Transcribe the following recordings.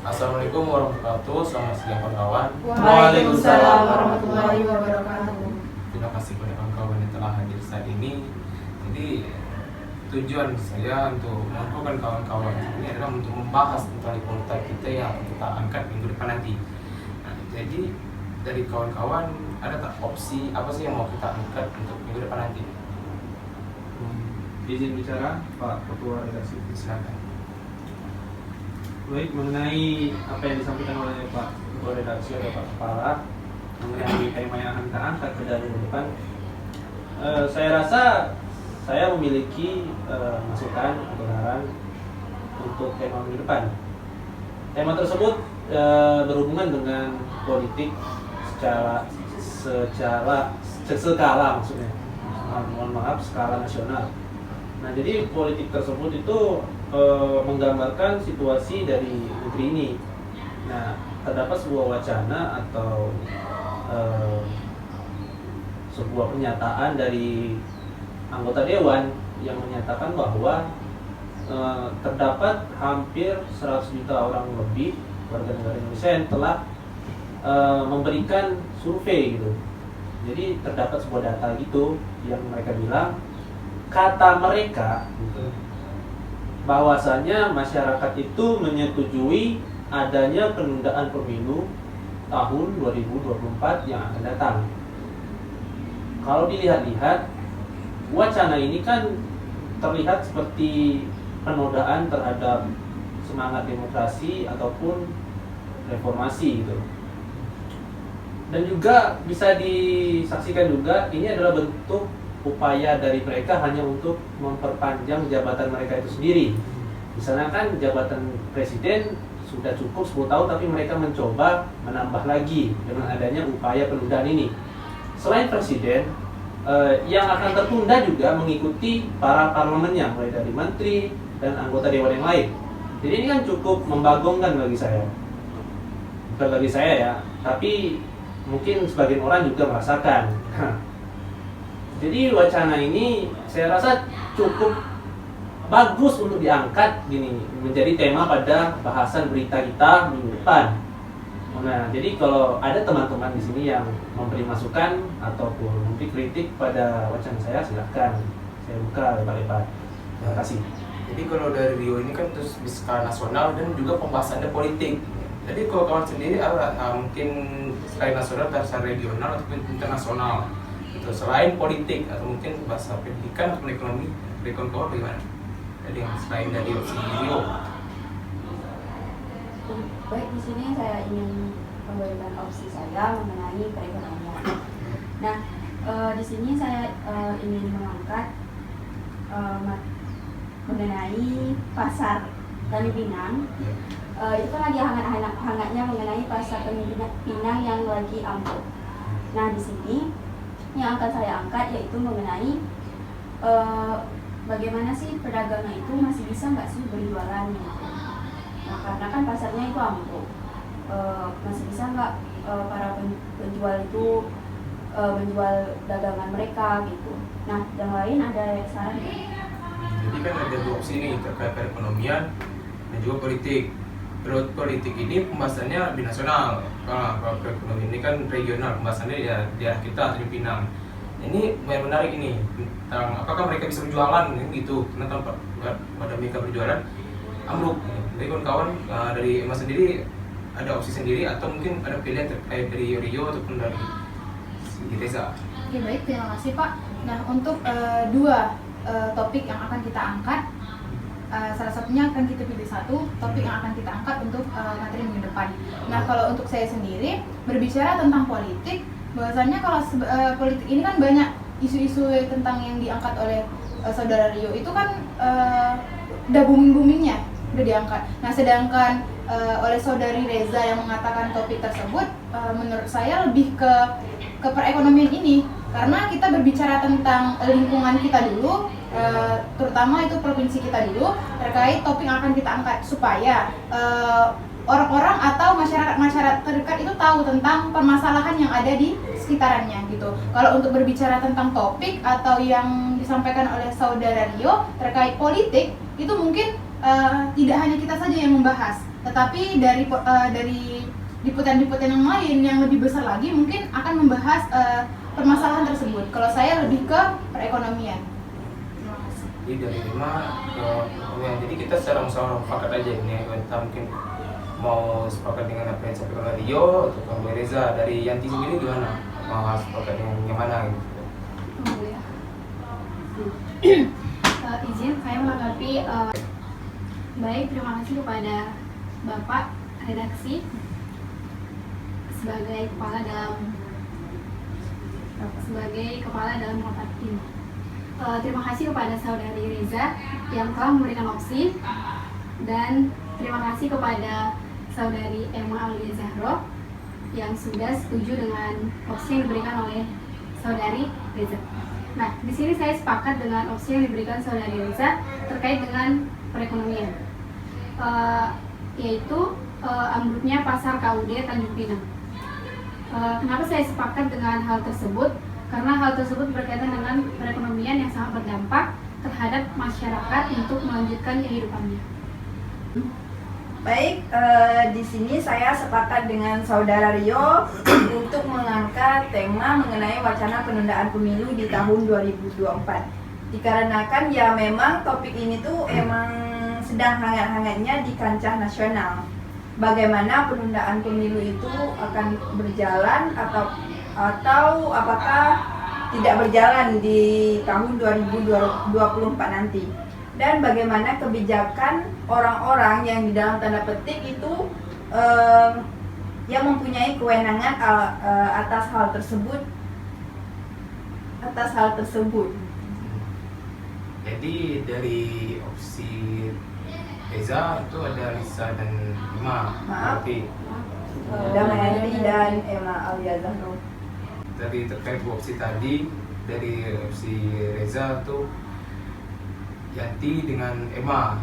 Assalamualaikum warahmatullahi wabarakatuh. Selamat siang kawan-kawan. Waalaikumsalam warahmatullahi wabarakatuh. Terima kasih kepada kawan-kawan yang telah hadir saat ini. Jadi tujuan saya untuk mengumpulkan kawan-kawan ini adalah untuk membahas tentang imunitas kita yang akan kita angkat minggu depan nanti. Nah, jadi dari kawan-kawan ada tak opsi apa sih yang mau kita angkat untuk minggu depan nanti? Izin bicara Pak Ketua Redaksi. Silakan. Baik, mengenai apa yang disampaikan oleh Pak Ketua Redaksi atau Pak Kepala mengenai tema yang akan kita angkat pada minggu depan, saya rasa saya memiliki masukan atau saran untuk tema minggu depan. Tema tersebut berhubungan dengan politik skala maksudnya. Mohon maaf, skala nasional. Nah, jadi politik tersebut itu menggambarkan situasi dari negeri ini. Nah, terdapat sebuah wacana atau sebuah pernyataan dari anggota dewan yang menyatakan bahwa terdapat hampir 100 juta orang lebih warga negara Indonesia yang telah memberikan survei gitu. Jadi terdapat sebuah data gitu yang mereka bilang, kata mereka gitu, bahwasanya masyarakat itu menyetujui adanya penundaan pemilu tahun 2024 yang akan datang. Kalau dilihat-lihat, wacana ini kan terlihat seperti penodaan terhadap semangat demokrasi ataupun reformasi gitu. Dan juga bisa disaksikan juga ini adalah bentuk upaya dari mereka hanya untuk memperpanjang jabatan mereka itu sendiri. Misalnya kan jabatan presiden sudah cukup 10 tahun, tapi mereka mencoba menambah lagi dengan adanya upaya penundaan ini. Selain presiden, yang akan tertunda juga mengikuti para parlemennya, mulai dari menteri dan anggota dewan yang lain. Jadi ini kan cukup membagongkan bagi saya. Bukan bagi saya ya, tapi mungkin sebagian orang juga merasakan. Jadi wacana ini saya rasa cukup bagus untuk diangkat gini, menjadi tema pada bahasan berita kita minggu depan. Nah, jadi kalau ada teman-teman di sini yang memberi masukan ataupun memberi kritik pada wacana saya, silakan. Saya buka lebar-lebar. Terima kasih. Jadi kalau dari Rio ini kan terus di skala nasional dan juga pembahasannya politik. Jadi kalau kawan sendiri mungkin selain nasional, secara regional ataupun internasional. Gitu. Selain politik atau mungkin bahasa pendidikan atau ekonomi, kawan bagaimana? Jadi selain dari opsi Rio. Baik, di sini saya ingin memberikan opsi saya mengenai perekonomian. Nah, di sini saya ingin mengangkat mengenai pasar Tanjung Pinang. Itu kan lagi hangat-hangatnya mengenai pasar Tanjung Pinang yang lagi ambruk. Nah, di sini yang akan saya angkat yaitu mengenai bagaimana sih pedagang itu masih bisa nggak sih berjualan gitu. Nah, karena kan pasarnya itu ambruk, masih bisa nggak para penjual itu menjual dagangan mereka gitu. Nah, yang lain ada saran nggak? Jadi kan ada dua opsi nih terkait perekonomian dan juga politik. Menurut politik ini pembahasannya lebih nasional. Kalau perekonomian ini kan regional, pembahasannya ya daerah kita Tanjung Pinang. Ini yang menarik ini tentang apakah mereka bisa berjualan gitu. Karena pada mereka berjualan ambruk. Jadi kawan-kawan dari Emas sendiri ada opsi sendiri atau mungkin ada pilihan terkait dari Rio ataupun dari Reza. Oke, baik, terima kasih Pak. Nah, untuk dua topik yang akan kita angkat, salah satunya akan kita pilih satu topik yang akan kita angkat untuk materi minggu depan. Nah, kalau untuk saya sendiri berbicara tentang politik, bahwasanya kalau politik ini kan banyak isu-isu tentang yang diangkat oleh saudara Rio itu kan udah booming-boomingnya udah diangkat. Nah, sedangkan oleh saudari Reza yang mengatakan topik tersebut menurut saya lebih ke perekonomian ini, karena kita berbicara tentang lingkungan kita dulu, terutama itu provinsi kita dulu, terkait topik yang akan kita angkat supaya orang-orang atau masyarakat terdekat itu tahu tentang permasalahan yang ada di sekitarannya gitu. Kalau untuk berbicara tentang topik atau yang disampaikan oleh saudara Rio terkait politik, itu mungkin tidak hanya kita saja yang membahas, Tetapi dari liputan-liputan yang lain yang lebih besar lagi mungkin akan membahas permasalahan tersebut. Kalau saya lebih ke perekonomian. Terima kasih. Jadi dari 5 ke ya, jadi kita secara musyawarah mufakat aja ini. Kita mungkin mau sepakat dengan apa yang disampaikan oleh Rio atau Bang Reza. Dari Yanti sendiri gimana? Mau sepakat dengan yang mana gitu? Boleh. Izin saya menanggapi. Baik, terima kasih kepada Bapak redaksi sebagai kepala dalam rapat ini. Terima kasih kepada saudari Reza yang telah memberikan opsi, dan terima kasih kepada saudari Emma Aulia Zahro yang sudah setuju dengan opsi yang diberikan oleh saudari Reza. Nah, di sini saya sepakat dengan opsi yang diberikan saudari Reza terkait dengan perekonomian, yaitu ambruknya pasar KUD Tanjung Pinang. Kenapa saya sepakat dengan hal tersebut? Karena hal tersebut berkaitan dengan perekonomian yang sangat berdampak terhadap masyarakat untuk melanjutkan kehidupannya. Baik, di sini saya sepakat dengan saudara Rio untuk mengangkat tema mengenai wacana penundaan pemilu di tahun 2024. Dikarenakan ya memang topik ini tuh emang sedang hangat-hangatnya di kancah nasional. Bagaimana penundaan pemilu itu akan berjalan atau apakah tidak berjalan di tahun 2024 nanti, dan bagaimana kebijakan orang-orang yang di dalam tanda petik itu yang mempunyai kewenangan atas hal tersebut. Jadi dari opsi Reza itu ada Lisa dan Ima. Maaf. Berarti Damayanti dan Emma Aulia Zahro. dari terkait opsi tadi, dari opsi Reza tuh Yanti dengan Emma.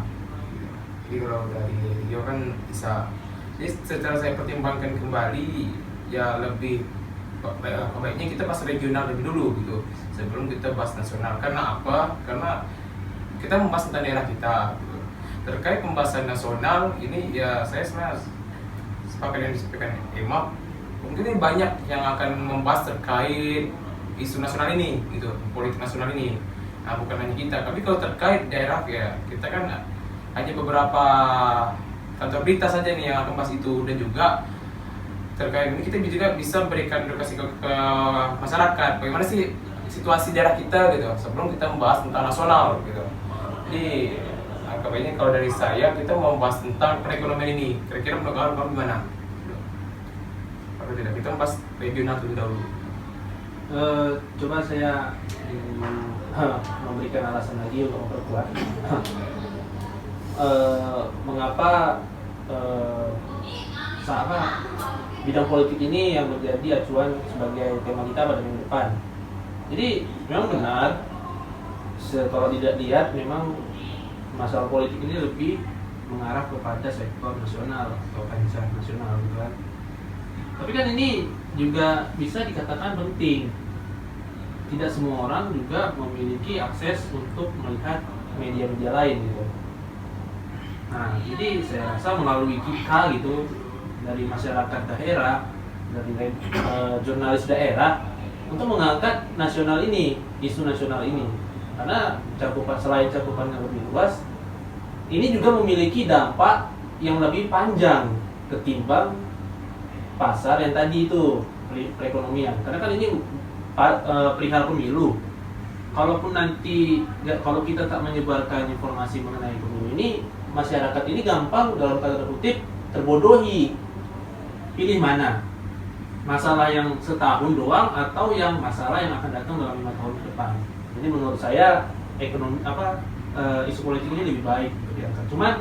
Jadi kalau dari Rio kan bisa. Jadi setelah saya pertimbangkan kembali, ya lebih baiknya kita bahas regional lebih dulu gitu sebelum kita bahas nasional. Karena apa? Karena kita membahas tentang daerah kita gitu. Terkait pembahasan nasional ini ya saya sebenarnya sepakat yang disampaikan Emma, mungkin ini banyak yang akan membahas terkait isu nasional ini gitu, politik nasional ini. Nah, bukan hanya kita, tapi kalau terkait daerah ya kita kan hanya beberapa kantor berita saja nih yang akan bahas itu, dan juga terkait ini kita juga bisa memberikan edukasi ke masyarakat bagaimana sih situasi daerah kita gitu sebelum kita membahas tentang nasional gitu. Jadi baiknya kalau dari saya kita mau membahas tentang perekonomian ini, kira-kira menurut kamu gimana? Atau tidak? Kita membahas regional terlebih dahulu. Coba saya memberikan alasan lagi untuk memperkuat mengapa bidang politik ini yang menjadi acuan sebagai tema kita pada minggu depan. Jadi memang benar, kalau tidak lihat memang masalah politik ini lebih mengarah kepada sektor nasional atau kancah nasional gitu kan. Tapi kan ini juga bisa dikatakan penting. Tidak semua orang juga memiliki akses untuk melihat media-media lain gitu. Nah, jadi saya rasa melalui kita gitu dari masyarakat daerah, dari jurnalis daerah untuk mengangkat nasional ini, isu nasional ini. Karena selain cakupan yang lebih luas, ini juga memiliki dampak yang lebih panjang ketimbang pasar yang tadi itu perekonomian. Karena kan ini perihal pemilu. Kalaupun nanti kalau kita tak menyebarkan informasi mengenai pemilu ini, masyarakat ini gampang dalam tanda kutip terbodohi. Pilih mana? Masalah yang setahun doang atau yang masalah yang akan datang dalam 5 tahun ke depan. Jadi menurut saya isu politik ini lebih baik untuk diangkat. Cuman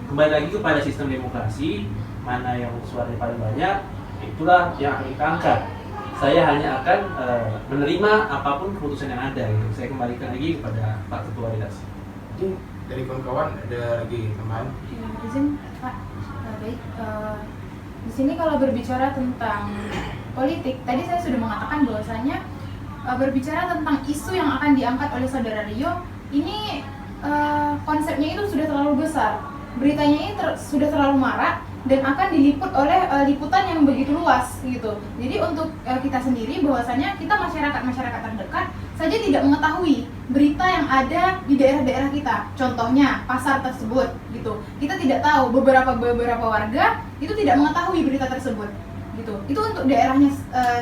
kembali lagi kepada sistem demokrasi, mana yang suaranya paling banyak, itulah yang akan kita angkat. Saya hanya akan menerima apapun keputusan yang ada. Gitu. Saya kembalikan lagi kepada Pak Ketua Redaksi. Jadi dari kawan-kawan ada lagi tambahan? Izin Pak, baik. Di sini kalau berbicara tentang politik, tadi saya sudah mengatakan bahwasanya berbicara tentang isu yang akan diangkat oleh saudara Rio, ini konsepnya itu sudah terlalu besar, beritanya ini sudah terlalu marak, dan akan diliput oleh liputan yang begitu luas gitu. Jadi untuk kita sendiri bahwasanya kita masyarakat terdekat saja tidak mengetahui berita yang ada di daerah-daerah kita. Contohnya pasar tersebut gitu. Kita tidak tahu, beberapa warga itu tidak mengetahui berita tersebut gitu. Itu untuk daerahnya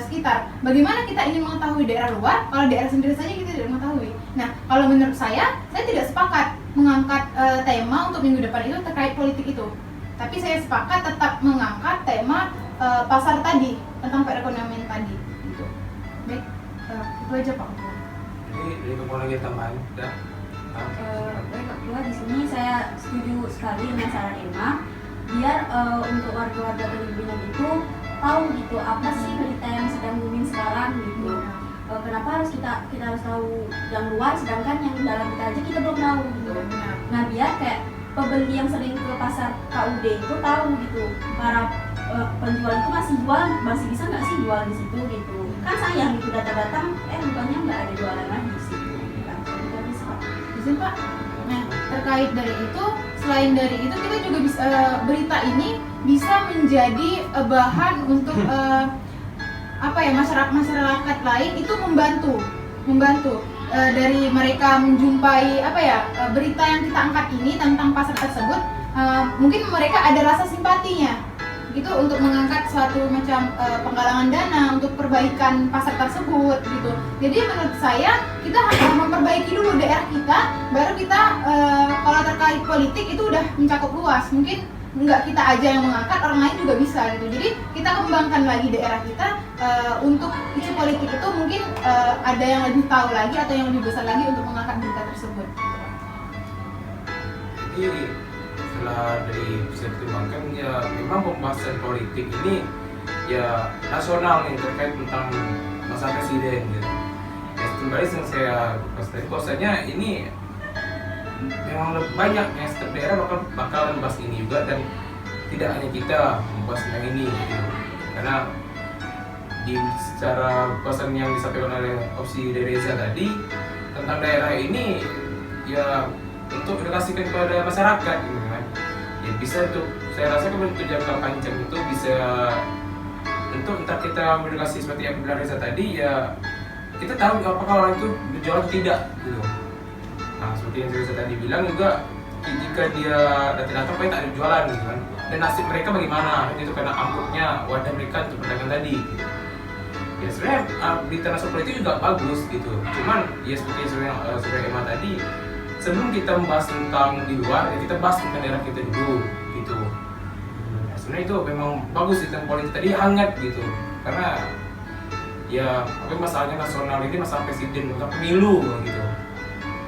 sekitar. Bagaimana kita ingin mengetahui daerah luar kalau daerah sendiri saja kita tidak mengetahui. Nah, kalau menurut saya tidak sepakat mengangkat tema untuk minggu depan itu terkait politik itu. Tapi saya sepakat tetap mengangkat tema pasar tadi, tentang perekonomian tadi gitu. Baik, itu aja Pak. Jadi mau lagi tambahan udah. Baik Pak Ketua, di sini saya setuju sekali dengan saran Irma. Biar untuk warga-warga Tanjung itu tahu gitu apa sih berita yang sedang booming sekarang gitu. Kenapa harus kita harus tahu yang luar, sedangkan yang dalam kita aja kita belum tahu gitu. Nah, biar kayak pembeli yang sering ke pasar KUD itu tahu gitu, para penjual itu masih bisa nggak sih jual di situ gitu. Kan sayang gitu datang bukannya nggak ada jualan lagi di situ. Kan itu bisa Pak. Izin Pak. Nah, terkait dari itu, selain dari itu kita juga bisa berita ini bisa menjadi bahan untuk masyarakat lain itu membantu dari mereka menjumpai berita yang kita angkat ini tentang pasar tersebut, mungkin mereka ada rasa simpatinya gitu untuk mengangkat suatu macam penggalangan dana untuk perbaikan pasar tersebut gitu. Jadi menurut saya kita harus memperbaiki dulu daerah kita, baru kita kalau terkait politik itu udah mencakup luas. Mungkin nggak kita aja yang mengangkat, orang lain juga bisa gitu. Jadi kita kembangkan lagi daerah kita untuk isu politik itu mungkin ada yang lebih tahu lagi atau yang lebih besar lagi untuk mengangkat berita tersebut. Jadi setelah dari bisa dipertimbangkan ya memang pembahasan politik ini ya nasional nih terkait tentang masa presiden gitu. Ya kembali yang saya bahas tadi bahwasanya ini memang banyak yang setiap daerah bakal membahas ini juga, dan tidak hanya kita membahas yang ini gitu. Karena di secara bahasan yang disampaikan oleh opsi dari Reza tadi tentang daerah ini ya untuk edukasikan kepada masyarakat gitu kan. Ya bisa untuk saya rasa untuk jangka panjang itu bisa untuk entah kita mengedukasi seperti yang bilang Reza tadi, ya kita tahu apakah orang itu berjualan atau tidak gitu. Nah, seperti yang Reza tadi bilang juga, jika dia datang tak ada jualan gitu kan, dan nasib mereka bagaimana itu karena ambruknya wadah mereka untuk berdagang tadi gitu. Ya sebenarnya berita nasional politik juga bagus gitu, cuman ya seperti sebenarnya Emma tadi, sebelum kita membahas tentang di luar, ya kita bahas tentang daerah kita dulu gitu. Ya, sebenarnya itu memang bagus tentang politik tadi, hangat gitu, karena ya masalahnya nasional ini masalah presiden, masalah pemilu gitu.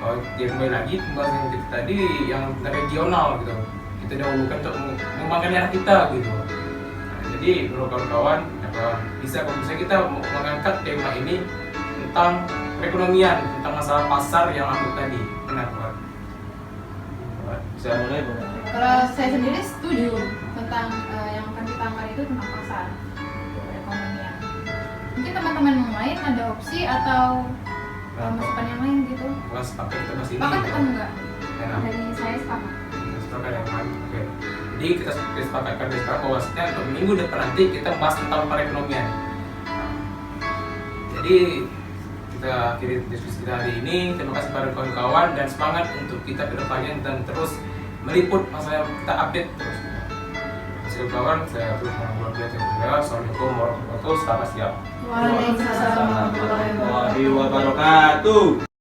Kalau dia kembali lagi pembahasan kita tadi yang regional gitu, kita dahulukan untuk mengembangkan daerah kita gitu. Nah, jadi menurut kawan-kawan bisa kita mengangkat tema ini tentang perekonomian, tentang masalah pasar yang ambruk tadi. Kenapa? Bisa mulai Bang? Kalau saya sendiri setuju tentang yang akan kita angkat itu tentang pasar perekonomian. Mungkin teman-teman yang lain ada opsi atau masukan yang lain gitu. Kalau sepakat kita bahas ini. Sepakat atau enggak? Enak. Dari saya sepakat. Sepakat ya kan? Oke. Jadi kita sepakatkan dari sekarang bahwasanya untuk minggu depan nanti kita bahas tentang perekonomian. Nah, jadi kita akhiri diskusi kita hari ini. Terima kasih pada kawan-kawan dan semangat untuk kita ke depannya dan terus meliput masalah yang kita update terus. Terima kasih kawan, saya terus mengucapkan Assalamualaikum warahmatullahi wabarakatuh. Selamat siang. Waalaikumsalam warahmatullahi wabarakatuh. Wabarakatuh.